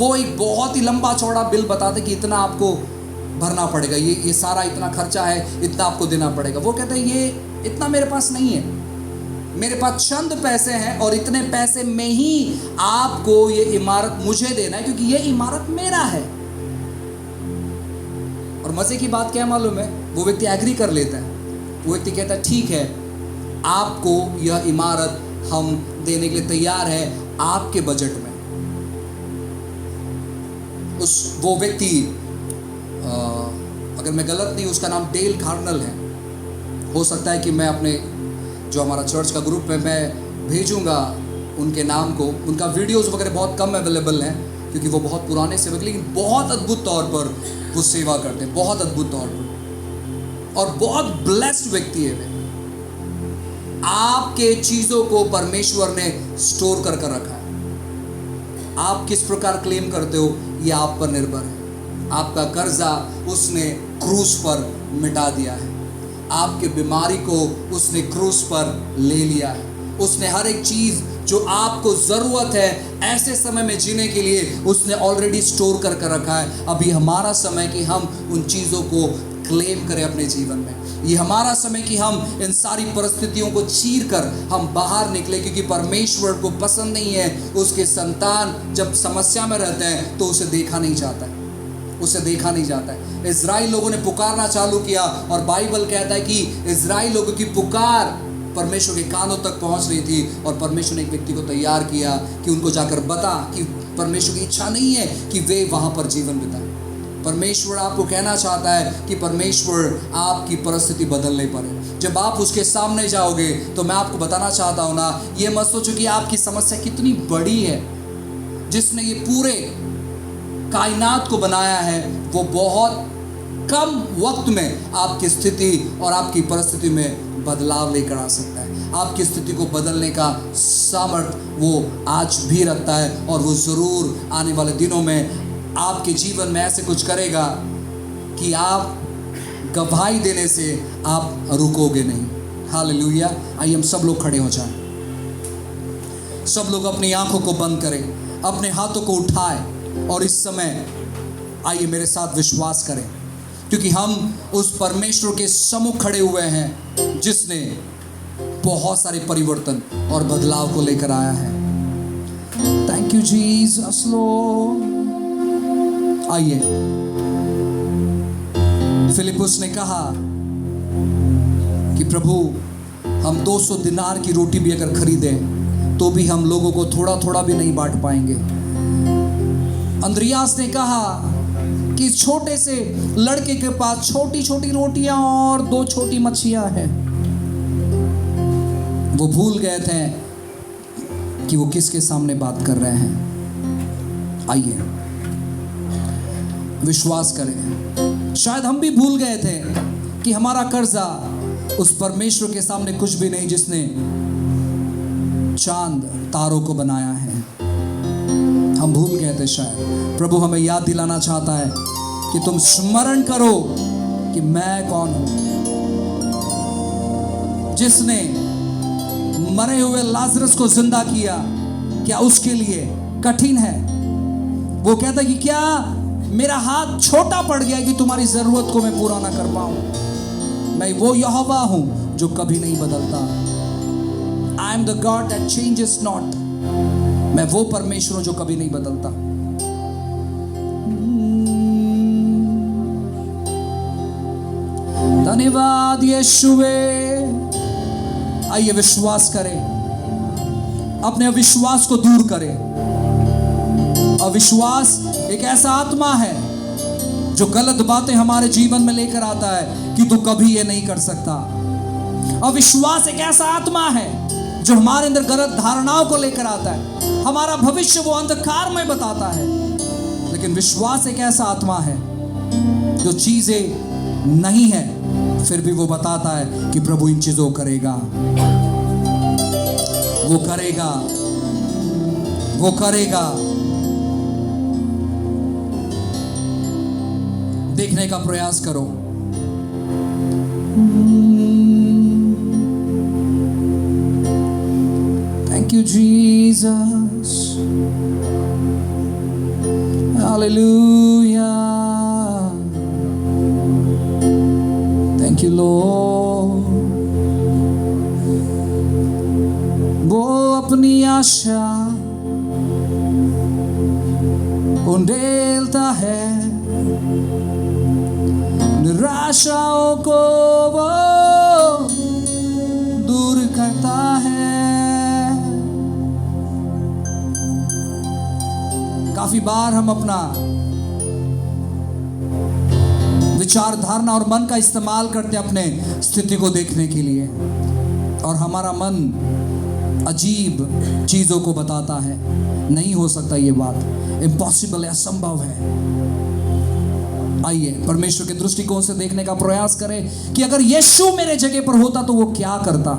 वो एक बहुत ही लंबा चौड़ा बिल बताते कि इतना आपको भरना पड़ेगा, ये सारा इतना खर्चा है, इतना आपको देना पड़ेगा। वो कहते हैं ये इतना मेरे पास नहीं है, मेरे पास चंद पैसे हैं और इतने पैसे में ही आपको ये इमारत मुझे देना है, क्योंकि ये इमारत मेरा है। और मजे की बात क्या मालूम है, वो व्यक्ति एग्री कर लेता है। वो व्यक्ति कहता है ठीक है, आपको यह इमारत हम देने के लिए तैयार है आपके बजट में। वो व्यक्ति अगर मैं गलत नहीं, उसका नाम डेल कार्नेल है। हो सकता है कि मैं अपने जो हमारा चर्च का ग्रुप है मैं भेजूंगा उनके नाम को। उनका वीडियोस वगैरह बहुत कम अवेलेबल हैं क्योंकि वो बहुत पुराने सेवक, लेकिन बहुत अद्भुत तौर पर वो सेवा करते हैं, बहुत अद्भुत तौर पर, और बहुत ब्लेस्ड व्यक्ति है वे। आपके चीजों को परमेश्वर ने स्टोर कर रखा है। आप किस प्रकार क्लेम करते हो ये आप पर निर्भर है। आपका कर्जा उसने क्रूस पर मिटा दिया है, आपके बीमारी को उसने क्रूस पर ले लिया है। उसने हर एक चीज जो आपको जरूरत है ऐसे समय में जीने के लिए उसने ऑलरेडी स्टोर कर रखा है। अभी हमारा समय कि हम उन चीजों को क्लेम करें अपने जीवन में। ये हमारा समय कि हम इन सारी परिस्थितियों को चीर कर हम बाहर निकले, क्योंकि परमेश्वर को पसंद नहीं है उसके संतान जब समस्या में रहते हैं तो उसे देखा नहीं जाता है, उसे देखा नहीं जाता है। इजराइल लोगों ने पुकारना चालू किया और बाइबल कहता है कि इजराइल लोगों की पुकार परमेश्वर के कानों तक पहुंच रही थी और परमेश्वर ने एक व्यक्ति को तैयार किया कि उनको जाकर बता कि परमेश्वर की इच्छा नहीं है कि वे वहां पर जीवन बिताएं। परमेश्वर आपको कहना चाहता है कि परमेश्वर आपकी परिस्थिति बदलने पर है। जब आप उसके सामने जाओगे तो मैं आपको बताना चाहता हूं ना, ये मत सोचो कि आपकी समस्या कितनी बड़ी है। जिसने ये पूरे कायनात को बनाया है वो बहुत कम वक्त में आपकी स्थिति और आपकी परिस्थिति में बदलाव लेकर आ सकता है। आपकी स्थिति को बदलने का सामर्थ्य वो आज भी रखता है और वो ज़रूर आने वाले दिनों में आपके जीवन में ऐसे कुछ करेगा कि आप गवाही देने से आप रुकोगे नहीं। हालेलुया। आइए हम सब लोग खड़े हो जाएं, सब लोग अपनी आंखों को बंद करें, अपने हाथों को उठाएं और इस समय आइए मेरे साथ विश्वास करें, क्योंकि हम उस परमेश्वर के सम्मुख खड़े हुए हैं जिसने बहुत सारे परिवर्तन और बदलाव को लेकर आया है। Thank you Jesus Lord. आइए, फिलिपुस ने कहा कि प्रभु हम 200 दिनार की रोटी भी अगर खरीदें तो भी हम लोगों को थोड़ा थोड़ा भी नहीं बांट पाएंगे। अंद्रियास ने कहा कि छोटे से लड़के के पास छोटी छोटी रोटियां और 2 छोटी मच्छियां हैं। वो भूल गए थे कि वो किसके सामने बात कर रहे हैं। आइए विश्वास करें। शायद हम भी भूल गए थे कि हमारा कर्जा उस परमेश्वर के सामने कुछ भी नहीं जिसने चांद तारों को बनाया है। हम भूल गए थे शायद। प्रभु हमें याद दिलाना चाहता है कि तुम स्मरण करो कि मैं कौन हूं। जिसने मरे हुए लाजरस को जिंदा किया, क्या उसके लिए कठिन है? वो कहता है कि क्या मेरा हाथ छोटा पड़ गया कि तुम्हारी जरूरत को मैं पूरा ना कर पाऊं? मैं वो यहोवा हूं जो कभी नहीं बदलता। I am the God that changes not. मैं वो परमेश्वर हूं जो कभी नहीं बदलता। धन्यवाद यीशुवे। आइए विश्वास करें, अपने अविश्वास को दूर करें। अविश्वास एक ऐसा आत्मा है जो गलत बातें हमारे जीवन में लेकर आता है कि तू कभी ये नहीं कर सकता। अविश्वास एक ऐसा आत्मा है जो हमारे अंदर गलत धारणाओं को लेकर आता है, हमारा भविष्य वो अंधकार में बताता है। लेकिन विश्वास एक ऐसा आत्मा है जो चीजें नहीं है फिर भी वो बताता है कि प्रभु इन चीजों को करेगा, वो करेगा, वो करेगा। देखने का प्रयास करो। Thank you Jesus. Hallelujah, thank you Lord. वो अपनी आशा उंडेलता है, निराशाओं को वो दूर करता है। काफी बार हम अपना विचार, धारणा और मन का इस्तेमाल करते हैं अपने स्थिति को देखने के लिए, और हमारा मन अजीब चीजों को बताता है। नहीं हो सकता, ये बात इम्पॉसिबल है, असंभव है। आइए परमेश्वर के दृष्टिकोण से देखने का प्रयास करें कि अगर यीशु मेरे जगह पर होता तो वो क्या करता।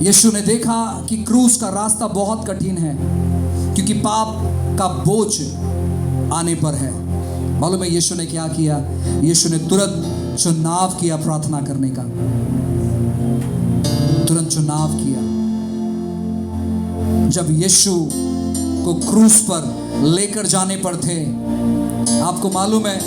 यीशु ने देखा कि क्रूस का रास्ता बहुत कठिन है, क्योंकि पाप का बोझ आने पर है। मालूम है यीशु ने क्या किया? यीशु ने तुरंत चुनाव किया प्रार्थना करने का, तुरंत चुनाव किया। जब यीशु को क्रूस पर लेकर जाने पर थे, आपको मालूम है,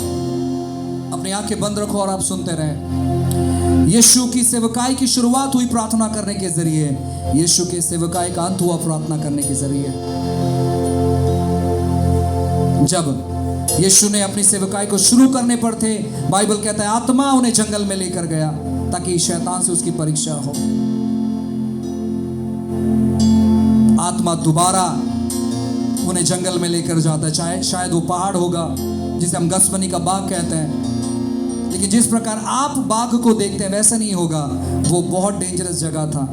अपनी आंखें बंद रखो और आप सुनते रहें। यीशु की सेवकाई की शुरुआत हुई प्रार्थना करने के जरिए, यीशु के सेवकाई का अंत हुआ प्रार्थना करने के जरिए। जब यीशु ने अपनी सेवकाई को शुरू करने पर थे, बाइबल कहता है आत्मा उन्हें जंगल में लेकर गया ताकि शैतान से उसकी परीक्षा हो। आत्मा दोबारा उन्हें जंगल में लेकर जाता है, चाहे शायद वो पहाड़ होगा जिसे हम गसमनी का बाग कहते हैं, लेकिन जिस प्रकार आप बाग को देखते हैं वैसा नहीं होगा। वो बहुत डेंजरस जगह था।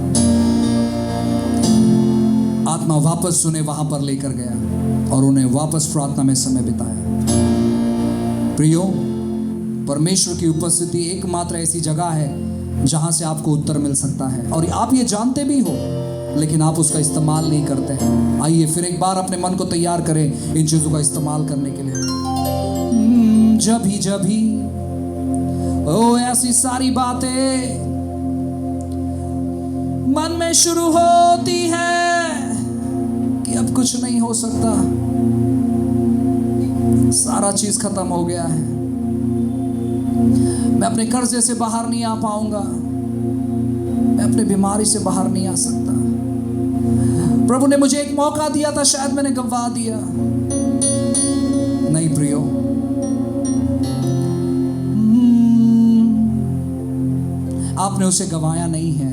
आत्मा वापस उन्हें वहां पर लेकर गया और उन्हें वापस प्रार्थना में समय बिताया। प्रियो, परमेश्वर की उपस्थिति एकमात्र ऐसी जगह है जहां से आपको उत्तर मिल सकता है, और आप ये जानते भी हो, लेकिन आप उसका इस्तेमाल नहीं करते हैं। आइए फिर एक बार अपने मन को तैयार करें इन चीजों का इस्तेमाल करने के लिए। जब भी ओ ऐसी सारी बातें मन में शुरू होती है कि अब कुछ नहीं हो सकता, सारा चीज खत्म हो गया है, मैं अपने कर्जे से बाहर नहीं आ पाऊंगा, मैं अपनी बीमारी से बाहर नहीं आ सकता, प्रभु ने मुझे एक मौका दिया था, शायद मैंने गंवा दिया। नहीं प्रियो, आपने उसे गंवाया नहीं है।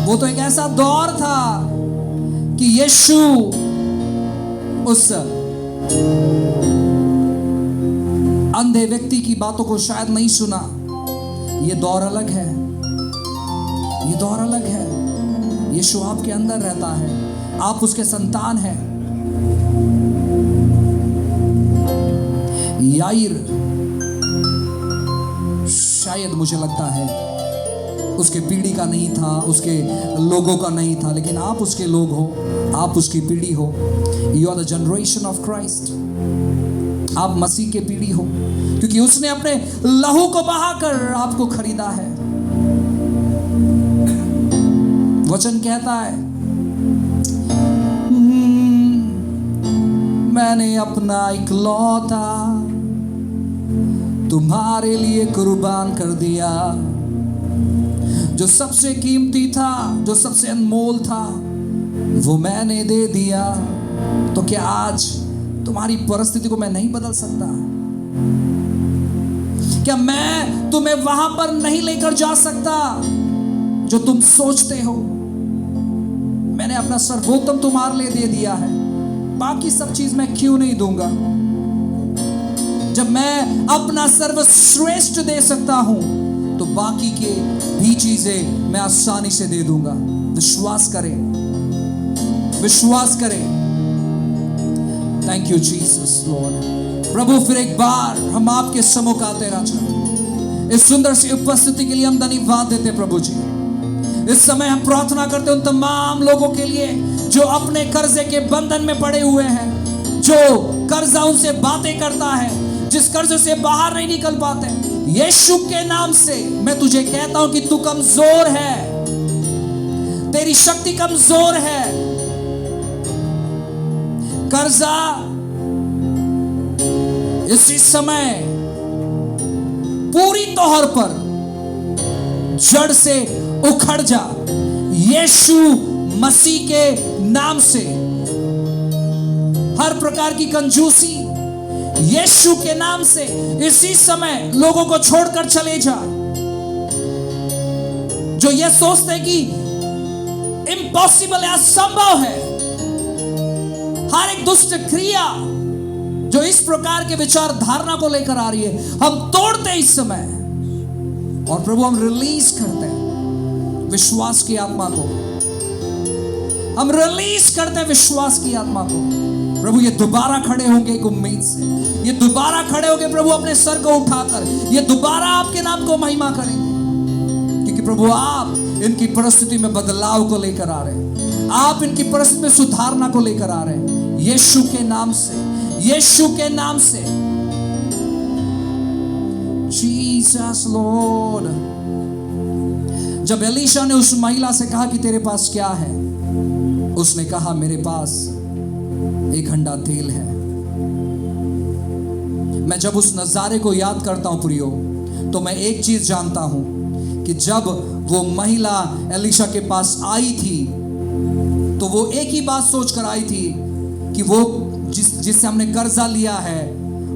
वो तो एक ऐसा दौर था कि यीशु उस अंधे व्यक्ति की बातों को शायद नहीं सुना। ये दौर अलग है, ये दौर अलग है। यीशु आपके अंदर रहता है, आप उसके संतान हैं। याईर शायद मुझे लगता है उसके पीढ़ी का नहीं था, उसके लोगों का नहीं था, लेकिन आप उसके लोग हो, आप उसकी पीढ़ी हो। You are the generation of Christ, आप मसीह के पीढ़ी हो, क्योंकि उसने अपने लहू को बहाकर आपको खरीदा है। वचन कहता है मैंने अपना इकलौता तुम्हारे लिए कुर्बान कर दिया, जो सबसे कीमती था, जो सबसे अनमोल था, वो मैंने दे दिया। तो क्या आज तुम्हारी परिस्थिति को मैं नहीं बदल सकता? क्या मैं तुम्हें वहां पर नहीं लेकर जा सकता जो तुम सोचते हो? मैंने अपना सर्वोत्तम तुम्हारे लिए दे दिया है, बाकी सब चीज मैं क्यों नहीं दूंगा? जब मैं अपना सर्वश्रेष्ठ दे सकता हूं तो बाकी के भी चीजें मैं आसानी से दे दूंगा। विश्वास करें, विश्वास करें। Thank you Jesus Lord. प्रभु, फिर एक बार हम आपके सम्मुख आते राजा, इस सुंदर सी उपस्थिति के लिए हम धन्यवाद देते प्रभु जी। इस समय हम प्रार्थना करते उन तमाम लोगों के लिए जो अपने कर्जे के बंधन में पड़े हुए हैं, जो कर्जा उनसे बातें करता है, जिस कर्ज से बाहर नहीं निकल पाते। यीशु के नाम से मैं तुझे कहता हूं कि तू कमजोर है, तेरी शक्ति कमजोर है, कर्जा इसी समय पूरी तौर पर जड़ से उखड़ जा, यीशु मसीह के नाम से। हर प्रकार की कंजूसी यीशु के नाम से इसी समय लोगों को छोड़कर चले जा। जो ये सोचते हैं कि इम्पॉसिबल है, असंभव है, हर एक दुष्ट क्रिया जो इस प्रकार के विचार धारणा को लेकर आ रही है, हम तोड़ते हैं इस समय। और प्रभु हम रिलीज करते हैं विश्वास की आत्मा को, हम रिलीज करते हैं विश्वास की आत्मा को। प्रभु ये दोबारा खड़े होंगे एक उम्मीद से, ये दोबारा खड़े होंगे प्रभु अपने सर को उठाकर, ये दोबारा आपके नाम को महिमा करेंगे। क्योंकि प्रभु आप इनकी परिस्थिति में बदलाव को लेकर आ रहे हैं, आप इनकी परिस्थिति में सुधारना को लेकर आ रहे हैं, यीशु के नाम से, यीशु के नाम से। Jesus Lord. जब एलीशा ने उस महिला से कहा कि तेरे पास क्या है, उसने कहा मेरे पास एक हंडा तेल है। मैं जब उस नजारे को याद करता हूं प्रियो, तो मैं एक चीज जानता हूं कि जब वो महिला एलीशा के पास आई थी, तो वो एक ही बात सोचकर आई थी कि वो जिससे हमने कर्जा लिया है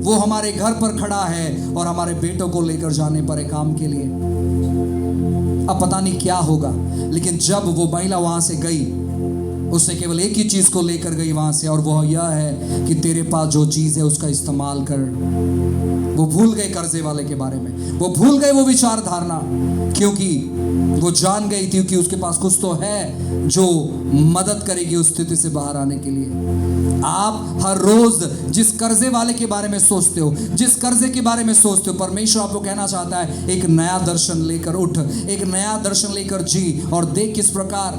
वो हमारे घर पर खड़ा है और हमारे बेटों को लेकर जाने पर है काम के लिए। अब पता नहीं क्या होगा, लेकिन जब वो महिला वहां से गई, उसने केवल एक ही चीज को लेकर गई वहां से, और वो यह है कि तेरे पास जो चीज है उसका इस्तेमाल कर। वो भूल गए कर्जे वाले के बारे में, वो भूल गए वो विचार धारणा, क्योंकि वो जान गई थी कि उसके पास कुछ तो है जो मदद करेगी उस स्थिति से बाहर आने के लिए। आप हर रोज जिस कर्जे वाले के बारे में सोचते हो, जिस कर्जे के बारे में सोचते हो, परमेश्वर आपको कहना चाहता है एक नया दर्शन लेकर उठ, एक नया दर्शन लेकर जी, और देख किस प्रकार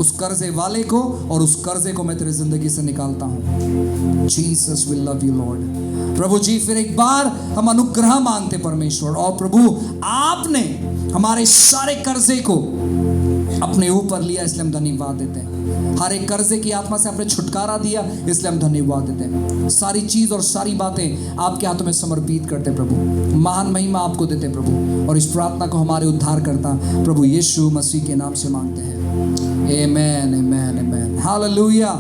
उस कर्जे वाले को और उस कर्जे को मैं तेरी जिंदगी से निकालता हूं। Jesus will love you Lord. प्रभु जी फिर एक बार हम अनुग्रह मांगते परमेश्वर, और प्रभु आपने हमारे सारे कर्जे को अपने ऊपर लिया, इसलिए हम धन्यवाद देते हैं। हर एक कर्जे की आत्मा से आपने छुटकारा दिया, इसलिए हम धन्यवाद देते हैं। सारी चीज और सारी बातें आपके हाथों में समर्पित करते हैं प्रभु, महान महिमा आपको देते हैं प्रभु, और इस प्रार्थना को हमारे उद्धार करता प्रभु यीशु मसीह के नाम से मांगते हैं। आमेन, आमेन, आमेन, हालेलुया,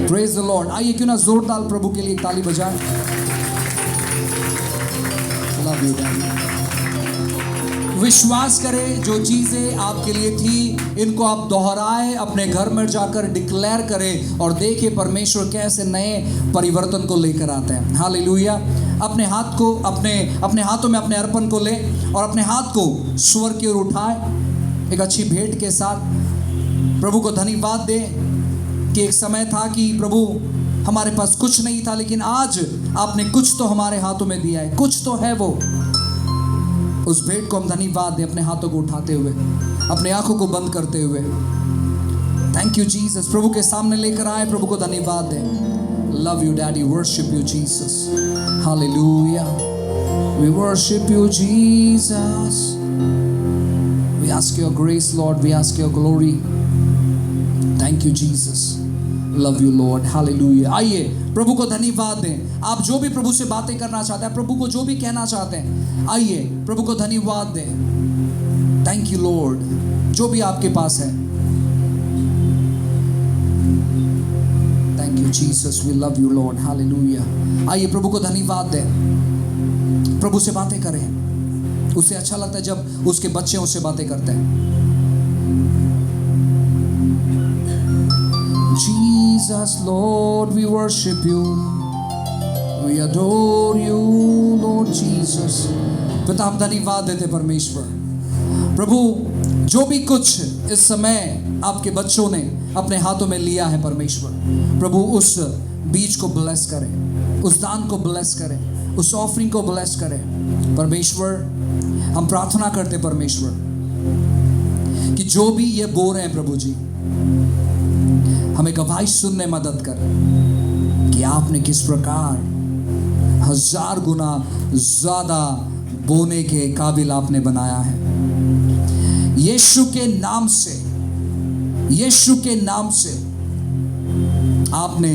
प्रेज द लॉर्ड। आइए क्यों ना जोरदार प्रभु के लिए ताली बजाएं। Love you daddy. विश्वास करें जो चीजें आपके लिए थी इनको आप दोहराए, अपने घर में जाकर डिक्लेयर करें, और देखिए परमेश्वर कैसे नए परिवर्तन को लेकर आते हैं। हालेलुया। अपने हाथ को अपने हाथों में अपने अर्पण को ले और अपने हाथ को स्वर की ओर उठाए एक अच्छी भेंट के साथ। प्रभु को धन्यवाद दे कि एक समय था कि प्रभु हमारे पास कुछ नहीं था, लेकिन आज आपने कुछ तो हमारे हाथों में दिया है, कुछ तो है वो। उस भेंट को हम धन्यवाद दें, अपने हाथों को उठाते हुए, अपने आंखों को बंद करते हुए। Thank you Jesus. प्रभु के सामने लेकर आए, प्रभु को धन्यवाद दें। Love you daddy, worship you Jesus, hallelujah, we worship you Jesus, we ask your grace Lord, we ask your glory. Thank you Jesus, love you Lord, hallelujah. आइए प्रभु को धन्यवाद दें। आप जो भी प्रभु से बातें करना चाहते हैं, प्रभु को जो भी कहना चाहते हैं, आइए प्रभु को धन्यवाद दें। थैंक यू लॉर्ड, जो भी आपके पास है। Thank you Jesus, we love you Lord, hallelujah. आइए प्रभु को धन्यवाद दें, प्रभु से बातें करें। उसे अच्छा लगता है जब उसके बच्चे उससे बातें करते हैं। Jesus, Lord, we worship you. We adore you, Lord Jesus. पिता हम धन्यवाद देते परमेश्वर। प्रभु जो भी कुछ इस समय आपके बच्चों ने अपने हाथों में लिया है परमेश्वर, प्रभु उस बीज को ब्लेस करें, उस दान को ब्लेस करें, उस ऑफरिंग को ब्लेस करें परमेश्वर। हम प्रार्थना करते परमेश्वर कि जो भी ये बो रहे हैं प्रभु जी, हमें गवाही सुनने मदद कर कि आपने किस प्रकार 1000 गुना ज्यादा बोने के काबिल आपने बनाया है। यीशु के नाम से, यीशु के नाम से आपने